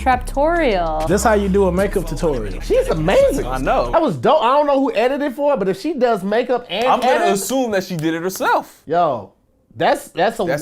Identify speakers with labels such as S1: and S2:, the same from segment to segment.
S1: Traptorial.
S2: This how you do a makeup tutorial.
S3: She's amazing.
S4: I know.
S3: That was dope. I don't know who edited for it, but if she does makeup and
S4: I'm gonna
S3: edit,
S4: assume that she did it herself.
S3: yo, that's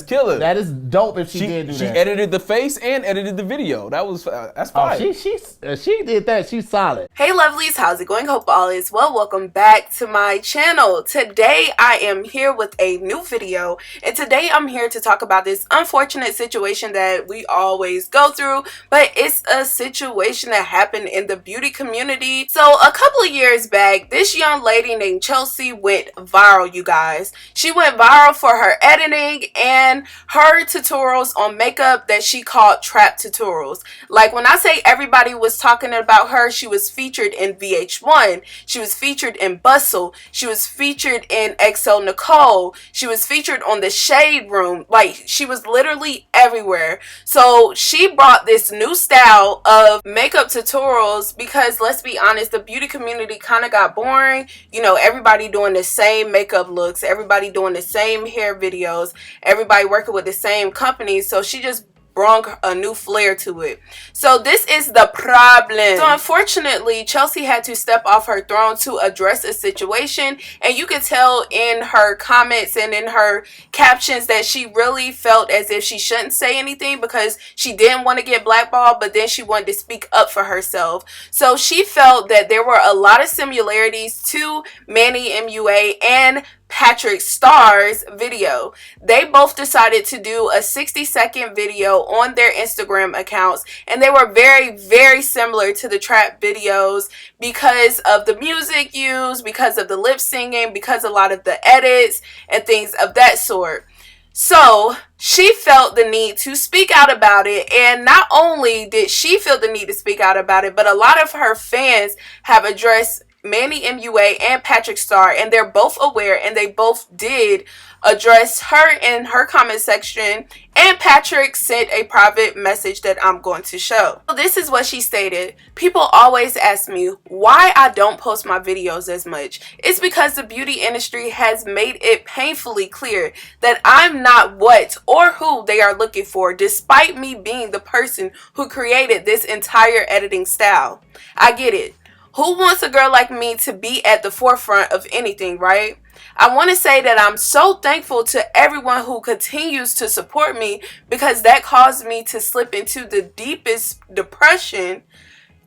S4: killer.
S3: That is dope if she did do that.
S4: She edited the face and edited the video. That's fine.
S3: She did that. She's solid.
S5: Hey lovelies, how's it going? Hope all is well. Welcome back to my channel. Today I am here with a new video, and today I'm here to talk about this unfortunate situation that we always go through, but it's a situation that happened in the beauty community. So a couple of years back, this young lady named Chelsea went viral, you guys. She went viral for her editing and her tutorials on makeup that she called TUT0RIALS. Like, when I say everybody was talking about her, she was featured in VH1, she was featured in Bustle, she was featured in XO Nicole, she was featured on the Shade Room. Like, she was literally everywhere. So she brought this new style of makeup tutorials because, let's be honest, the beauty community kind of got boring. You know, everybody doing the same makeup looks, everybody doing the same hair videos, everybody working with the same companies. So she just brought a new flair to it. So this is the problem. So unfortunately, Chelsea had to step off her throne to address a situation, and you can tell in her comments and in her captions that she really felt as if she shouldn't say anything because she didn't want to get blackballed, but then she wanted to speak up for herself. So she felt that there were a lot of similarities to Mannymua and Patrickstarrr's video. They both decided to do a 60-second video on their Instagram accounts, and they were very similar to the trap videos because of the music used, because of the lip singing, because a lot of the edits and things of that sort. So she felt the need to speak out about it, and not only did she feel the need to speak out about it, but a lot of her fans have addressed Mannymua and Patrickstarrr, and they're both aware, and they both did address her in her comment section, and Patrick sent a private message that I'm going to show. So this is what she stated. People always ask me why I don't post my videos as much. It's because the beauty industry has made it painfully clear that I'm not what or who they are looking for, despite me being the person who created this entire editing style. I get it. Who wants a girl like me to be at the forefront of anything, right? I want to say that I'm so thankful to everyone who continues to support me, because that caused me to slip into the deepest depression.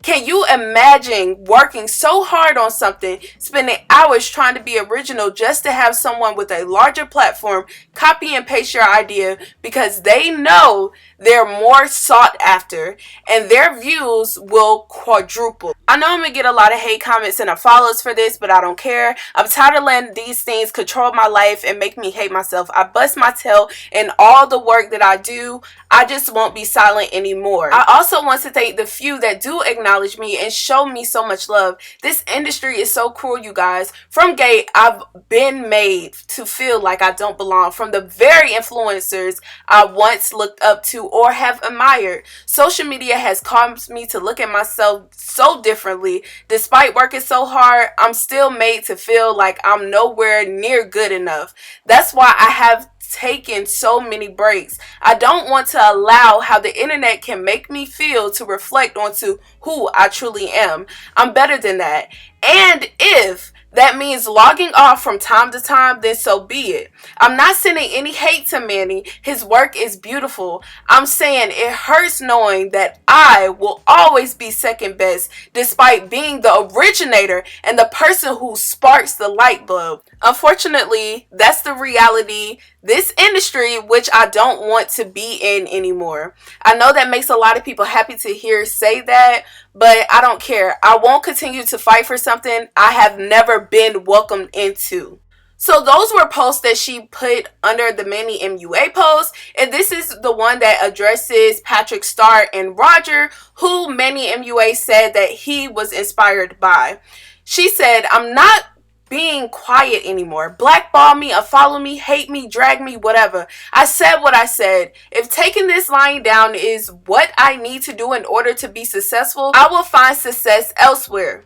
S5: Can you imagine working so hard on something, spending hours trying to be original just to have someone with a larger platform copy and paste your idea because they know they're more sought after and their views will quadruple? I know I'm going to get a lot of hate comments and follows for this, but I don't care. I'm tired of letting these things control my life and make me hate myself. I bust my tail in all the work that I do. I just won't be silent anymore. I also want to thank the few that do acknowledge me and show me so much love. This industry is so cruel, you guys. From gate, I've been made to feel like I don't belong from the very influencers I once looked up to or have admired. Social media has caused me to look at myself so differently. Despite working so hard, I'm still made to feel like I'm nowhere near good enough. That's why I have taken so many breaks. I don't want to allow how the internet can make me feel to reflect onto who I truly am. I'm better than that. And if that means logging off from time to time, then so be it. I'm not sending any hate to Manny. His work is beautiful. I'm saying it hurts knowing that I will always be second best despite being the originator and the person who sparks the light bulb. Unfortunately, that's the reality this industry, which I don't want to be in anymore. I know that makes a lot of people happy to hear say that, but I don't care. I won't continue to fight for something I have never been welcomed into. So those were posts that she put under the Mannymua post, and this is the one that addresses Patrickstarrr and Roger, who Mannymua said that he was inspired by. She said, "I'm not being quiet anymore. Blackball me, unfollow me, hate me, drag me, whatever. I said what I said. If taking this lying down is what I need to do in order to be successful, I will find success elsewhere.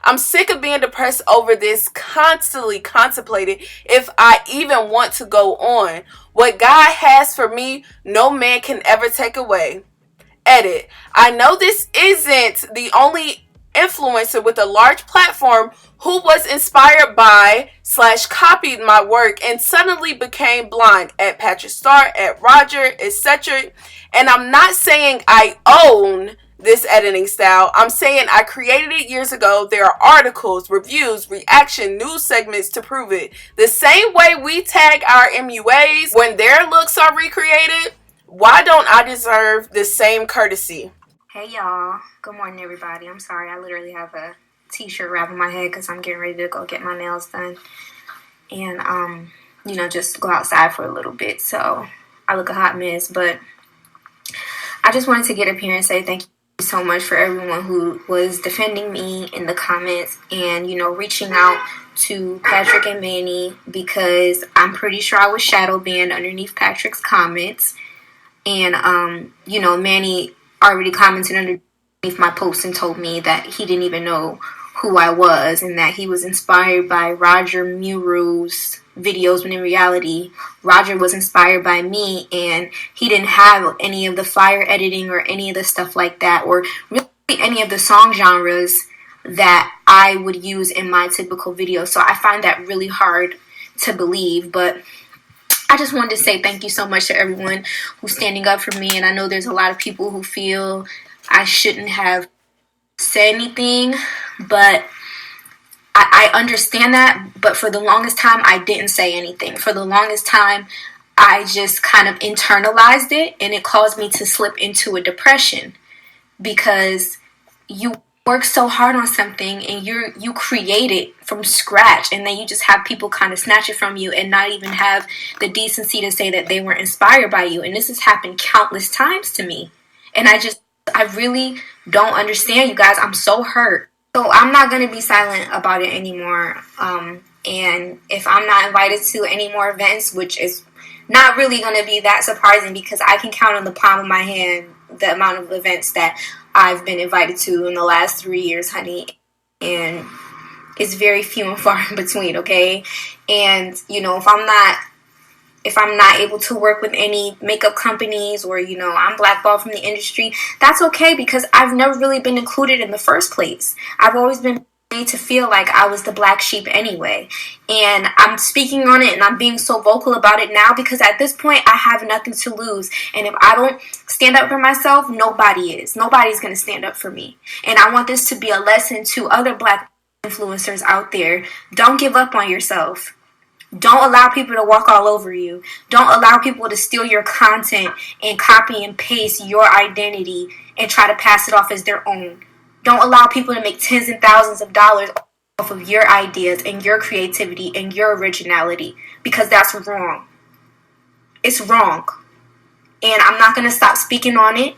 S5: I'm sick of being depressed over this, constantly contemplating if I even want to go on. What God has for me, no man can ever take away. edit. I know this isn't the only influencer with a large platform who was inspired by / copied my work and suddenly became blind at Patrickstarrr, at Roger, etc. And I'm not saying I own this editing style. I'm saying I created it years ago. There are articles, reviews, reaction, news segments to prove it. The same way we tag our MUAs when their looks are recreated, why don't I deserve the same courtesy?
S1: Hey y'all, good morning everybody. I'm sorry, I literally have a t-shirt wrapping my head because I'm getting ready to go get my nails done and you know, just go outside for a little bit, so I look a hot mess. But I just wanted to get up here and say thank you so much for everyone who was defending me in the comments and, you know, reaching out to Patrick and Manny, because I'm pretty sure I was shadow banned underneath Patrick's comments. And you know, Manny already commented underneath my post and told me that he didn't even know who I was and that he was inspired by Roger Muru's videos, when in reality Roger was inspired by me and he didn't have any of the fire editing or any of the stuff like that, or really any of the song genres that I would use in my typical video. So I find that really hard to believe, but I just wanted to say thank you so much to everyone who's standing up for me. And I know there's a lot of people who feel I shouldn't have said anything, but I understand that. But for the longest time, I didn't say anything. For the longest time, I just kind of internalized it, and it caused me to slip into a depression, because you work so hard on something and you create it from scratch, and then you just have people kind of snatch it from you and not even have the decency to say that they were inspired by you. And this has happened countless times to me, and I really don't understand, you guys. I'm so hurt. So I'm not going to be silent about it anymore. And if I'm not invited to any more events, which is not really going to be that surprising, because I can count on the palm of my hand the amount of events that I've been invited to in the last 3 years, honey. And it's very few and far in between, okay? And, you know, if I'm not able to work with any makeup companies, or, you know, I'm blackballed from the industry, that's okay, because I've never really been included in the first place. I've always been made to feel like I was the black sheep anyway. And I'm speaking on it and I'm being so vocal about it now because at this point I have nothing to lose. And if I don't stand up for myself, nobody is. Nobody's going to stand up for me. And I want this to be a lesson to other black influencers out there. Don't give up on yourself. Don't allow people to walk all over you. Don't allow people to steal your content and copy and paste your identity and try to pass it off as their own. Don't allow people to make tens and thousands of dollars off of your ideas and your creativity and your originality, because that's wrong. It's wrong. And I'm not going to stop speaking on it,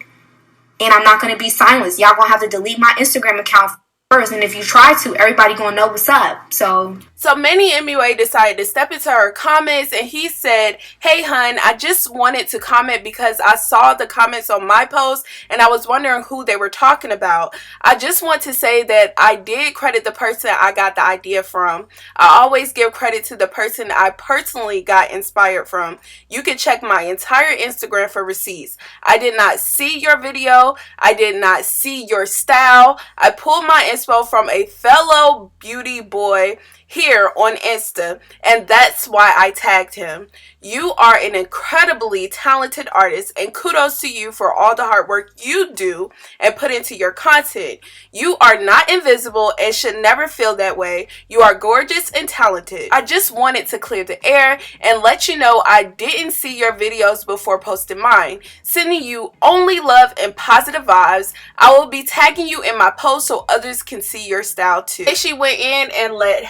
S1: and I'm not going to be silenced. Y'all going to have to delete my Instagram account first, and if you try to, everybody going to know what's up. So
S5: Manny MUA decided to step into her comments, and he said, "Hey hun, I just wanted to comment because I saw the comments on my post and I was wondering who they were talking about. I just want to say that I did credit the person I got the idea from. I always give credit to the person I personally got inspired from. You can check my entire Instagram for receipts. I did not see your video. I did not see your style. I pulled my inspo from a fellow beauty boy here on Insta, and that's why I tagged him. You are an incredibly talented artist, and kudos to you for all the hard work you do and put into your content. You are not invisible and should never feel that way. You are gorgeous and talented. I just wanted to clear the air and let you know I didn't see your videos before posting mine. Sending you only love and positive vibes. I will be tagging you in my post so others can see your style too." And she went in and let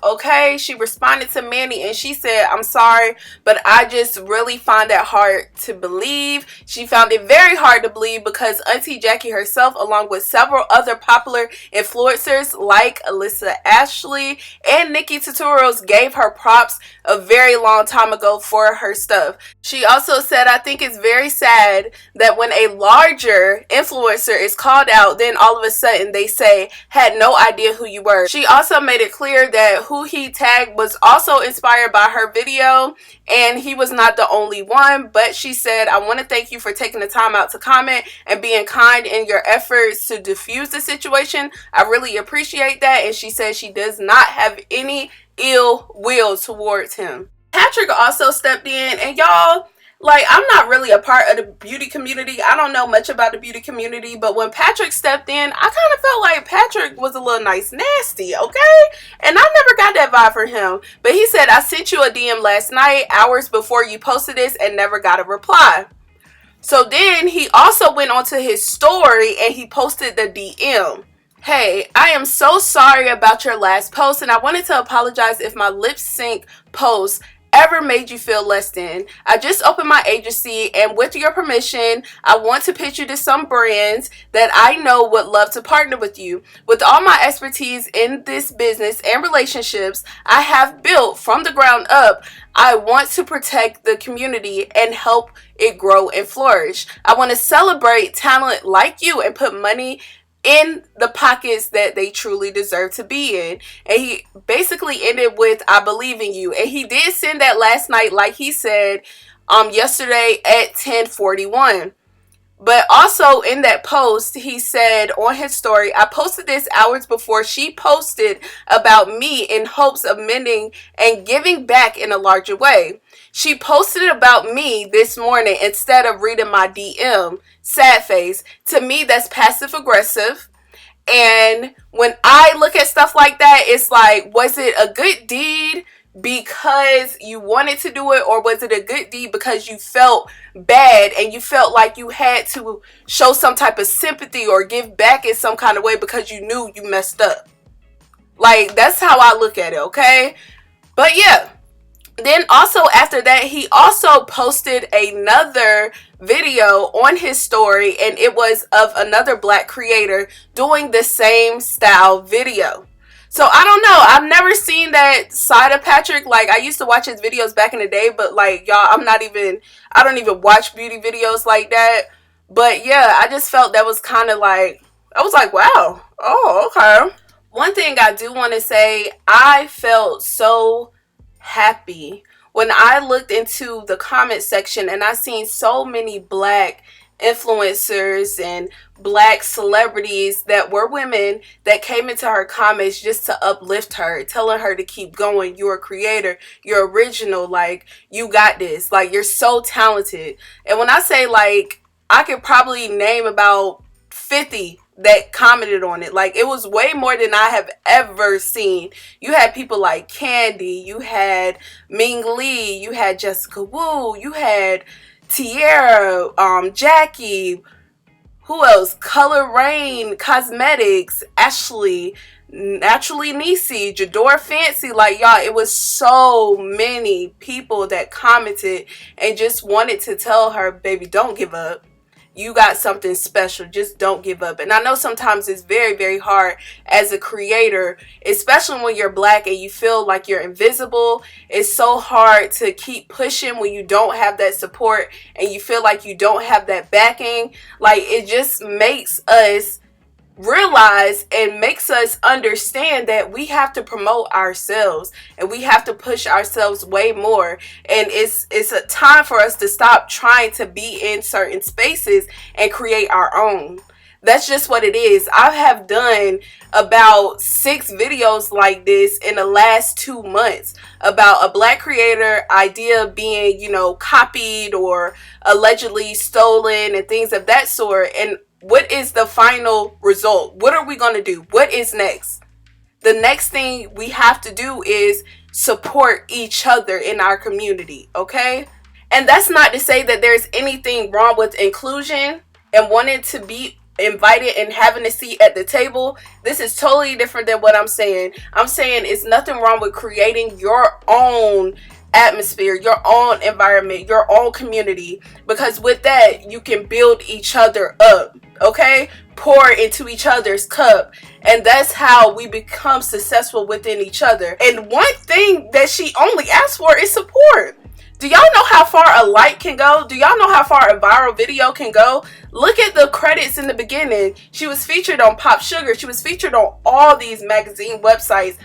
S5: okay, she responded to Manny and she said, "I'm sorry, but I just really find that hard to believe." She found it very hard to believe because Auntie Jackie herself, along with several other popular influencers like Alyssa Ashley and Nikki Tutorials, gave her props a very long time ago for her stuff. She also said, "I think it's very sad that when a larger influencer is called out, then all of a sudden they say, had no idea who you were." She also made it clear that that who he tagged was also inspired by her video, and he was not the only one. But she said, I want to thank you for taking the time out to comment and being kind in your efforts to diffuse the situation. I really appreciate that. And she said she does not have any ill will towards him. Patrick also stepped in, and y'all, like, I'm not really a part of the beauty community. I don't know much about the beauty community, but when Patrick stepped in, I kind of felt like Patrick was a little nice nasty, okay? And I never got that vibe from him. But he said, I sent you a DM last night, hours before you posted this, and never got a reply. So then he also went onto his story and he posted the DM. Hey, I am so sorry about your last post, and I wanted to apologize if my lip sync post ever made you feel less than. I just opened my agency, and with your permission, I want to pitch you to some brands that I know would love to partner with you. With all my expertise in this business and relationships I have built from the ground up, I want to protect the community and help it grow and flourish. I want to celebrate talent like you and put money in the pockets that they truly deserve to be in. And he basically ended with, I believe in you. And he did send that last night, like he said, yesterday at 10:41. But also in that post, he said on his story, I posted this hours before she posted about me in hopes of mending and giving back in a larger way. She posted about me this morning instead of reading my DM. Sad face. To me, that's passive aggressive. And when I look at stuff like that, it's like, was it a good deed because you wanted to do it, or was it a good deed because you felt bad and you felt like you had to show some type of sympathy or give back in some kind of way because you knew you messed up? Like, that's how I look at it, okay? But yeah. Then also after that, he also posted another video on his story, and it was of another black creator doing the same style video. So I don't know. I've never seen that side of Patrick. Like, I used to watch his videos back in the day, but like, y'all, I don't even watch beauty videos like that. But yeah, I just felt that was kind of like, I was like, wow. Oh, okay. One thing I do want to say, I felt so happy when I looked into the comment section and I seen so many black influencers and black celebrities that were women that came into her comments just to uplift her, telling her to keep going. You're a creator, you're original, like, you got this, like, you're so talented. And when I say, like, I could probably name about 50 that commented on it. Like, it was way more than I have ever seen. You had people like Candy, you had Ming Lee, you had Jessica Wu, you had Tierra, Jackie, who else? Color Rain Cosmetics, Ashley, Naturally Nisi, Jador Fancy. Like, y'all, it was so many people that commented and just wanted to tell her, baby, don't give up. You got something special. Just don't give up. And I know sometimes it's very, very hard as a creator, especially when you're black and you feel like you're invisible. It's so hard to keep pushing when you don't have that support and you feel like you don't have that backing. Like, it just makes us realize and makes us understand that we have to promote ourselves and we have to push ourselves way more. And it's a time for us to stop trying to be in certain spaces and create our own. That's just what it is. I have done about 6 videos like this in the last 2 months about a black creator idea being, you know, copied or allegedly stolen and things of that sort. And what is the final result? What are we going to do? What is next? The next thing we have to do is support each other in our community, okay? And that's not to say that there's anything wrong with inclusion and wanting to be invited and having a seat at the table. This is totally different than what I'm saying. I'm saying it's nothing wrong with creating your own atmosphere, your own environment, your own community, because with that you can build each other up, okay? Pour into each other's cup, and that's how we become successful within each other. And one thing that she only asks for is support. Do y'all know how far a like can go? Do y'all know how far a viral video can go? Look at the credits in the beginning. She was featured on Pop Sugar. She was featured on all these magazine websites.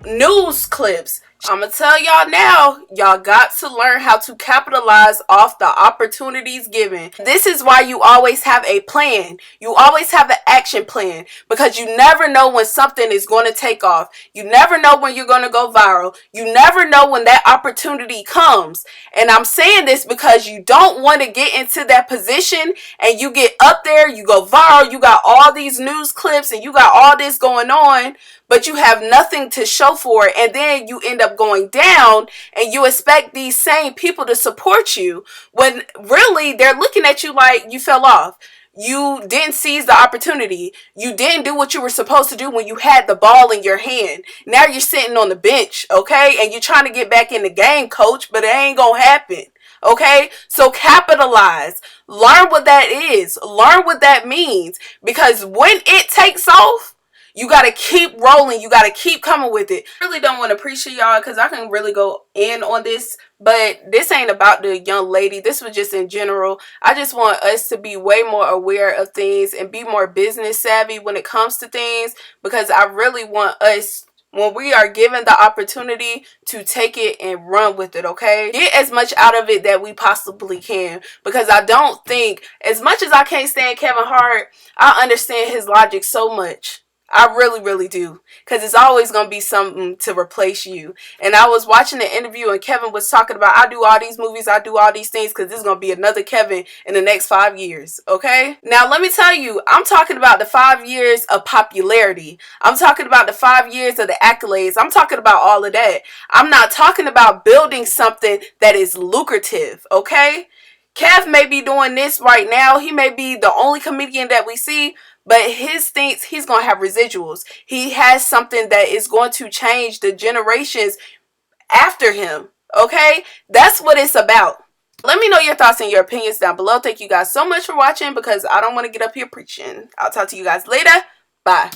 S5: news clips. I'm gonna tell y'all now, y'all got to learn how to capitalize off the opportunities given. This is why you always have a plan. You always have an action plan, because you never know when something is going to take off. You never know when you're going to go viral. You never know when that opportunity comes. And I'm saying this because you don't want to get into that position and you get up there, you go viral, you got all these news clips and you got all this going on, but you have nothing to show for it, and then you end up going down and you expect these same people to support you when really they're looking at you like you fell off. You didn't seize the opportunity. You didn't do what you were supposed to do when you had the ball in your hand. Now you're sitting on the bench, okay? And you're trying to get back in the game, coach, but it ain't gonna happen. Okay, so capitalize. Learn what that is. Learn what that means, because when it takes off, you got to keep rolling. You got to keep coming with it. I really don't want to appreciate y'all because I can really go in on this, but this ain't about the young lady. This was just in general. I just want us to be way more aware of things and be more business savvy when it comes to things, because I really want us, when we are given the opportunity, to take it and run with it, okay? Get as much out of it that we possibly can, because I don't think, as much as I can't stand Kevin Hart, I understand his logic so much. I really, really do. Because it's always going to be something to replace you. And I was watching the interview and Kevin was talking about, I do all these movies, I do all these things because there's going to be another Kevin in the next 5 years. Okay? Now, let me tell you, I'm talking about the 5 years of popularity. I'm talking about the 5 years of the accolades. I'm talking about all of that. I'm not talking about building something that is lucrative. Okay? Kev may be doing this right now. He may be the only comedian that we see, but his things, he's going to have residuals. He has something that is going to change the generations after him. Okay? That's what it's about. Let me know your thoughts and your opinions down below. Thank you guys so much for watching, because I don't want to get up here preaching. I'll talk to you guys later. Bye.